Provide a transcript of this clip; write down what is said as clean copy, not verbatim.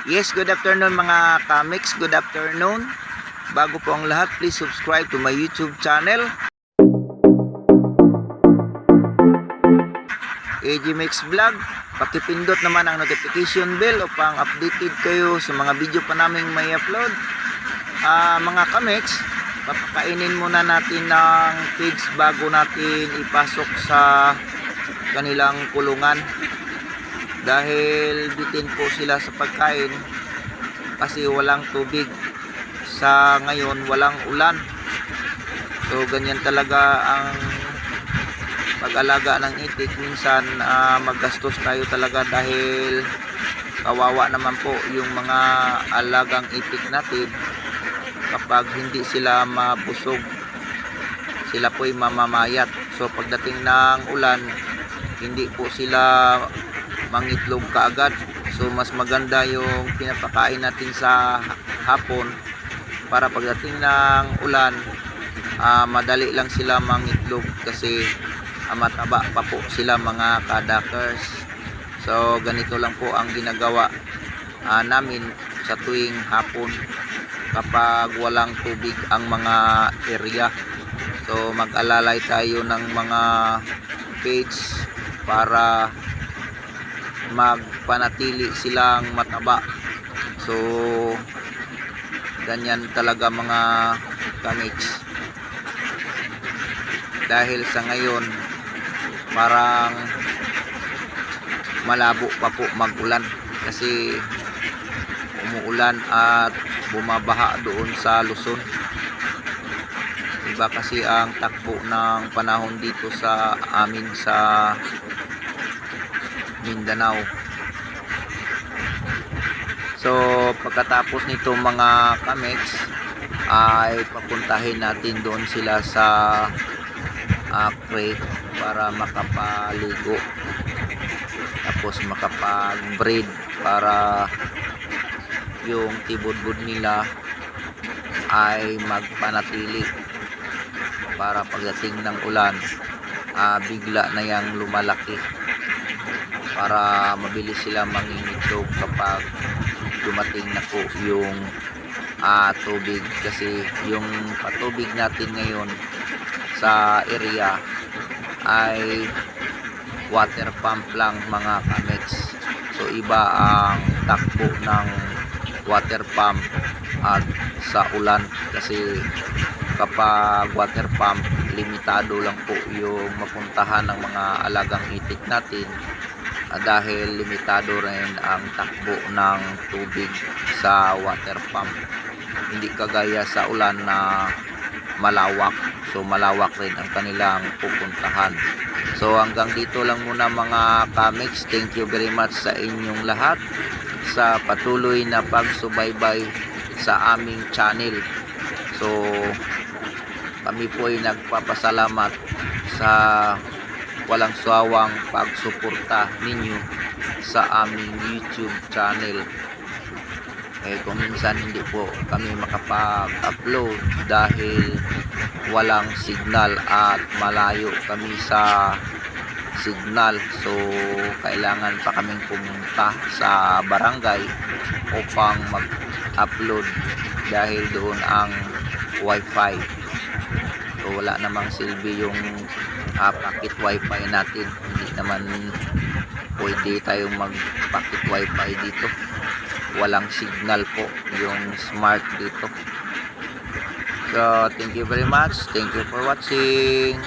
Yes, good afternoon mga kamix, good afternoon. Bago po ang lahat, please subscribe to my YouTube channel, AG Mix Vlog. Pakipindot naman ang notification bell upang updated kayo sa mga video pa naming may upload. Mga kamix, papakainin muna natin ng pigs bago natin ipasok sa kanilang kulungan. Dahil bitin po sila sa pagkain kasi walang tubig. Sa ngayon walang ulan, so ganyan talaga ang pag-alaga ng itik. Minsan maggastos tayo talaga dahil kawawa naman po yung mga alagang itik natin. Kapag hindi sila mabusog, sila po'y mamamayat. So pagdating ng ulan, hindi po sila mangitlog kaagad. So mas maganda yung pinapakain natin sa hapon para pagdating ng ulan, madali lang sila mangitlog kasi mataba pa po sila mga kadakers. So ganito lang po ang ginagawa namin sa tuwing hapon kapag walang tubig ang mga area. So mag-alalay tayo ng mga page para magpanatili silang mataba. So ganyan talaga mga kamix. Dahil sa ngayon parang malabo pa po mag-ulan kasi umuulan at bumabaha doon sa Luzon. Iba kasi ang takbo ng panahon dito sa amin sa Mindanao. So pagkatapos nito mga kamix ay papuntahin natin doon sila sa crate para makapaligo, tapos makapag-breed para yung tibudbud nila ay magpanatili para pagdating ng ulan bigla na yang lumalaki para mabilis sila mangingitlog kapag dumating na po yung tubig. Kasi yung patubig natin ngayon sa area ay water pump lang mga kamix. So iba ang takbo ng water pump at sa ulan, kasi kapag water pump limitado lang po yung mapuntahan ng mga alagang itik natin dahil limitado rin ang takbo ng tubig sa water pump. Hindi kagaya sa ulan na malawak. So malawak rin ang kanilang pupuntahan. So hanggang dito lang muna mga kamix. Thank you very much sa inyong lahat sa patuloy na pagsubaybay sa aming channel. So kami po ay nagpapasalamat sa walang sawang pagsuporta ninyo sa aming YouTube channel. Kung minsan hindi po kami makapag-upload dahil walang signal at malayo kami sa signal. So kailangan pa kaming pumunta sa barangay upang mag-upload dahil doon ang wifi. So wala namang silbi yung packet wifi natin. Hindi naman pwede tayong mag-packet wifi dito. Walang signal po yung smart dito. So thank you very much. Thank you for watching.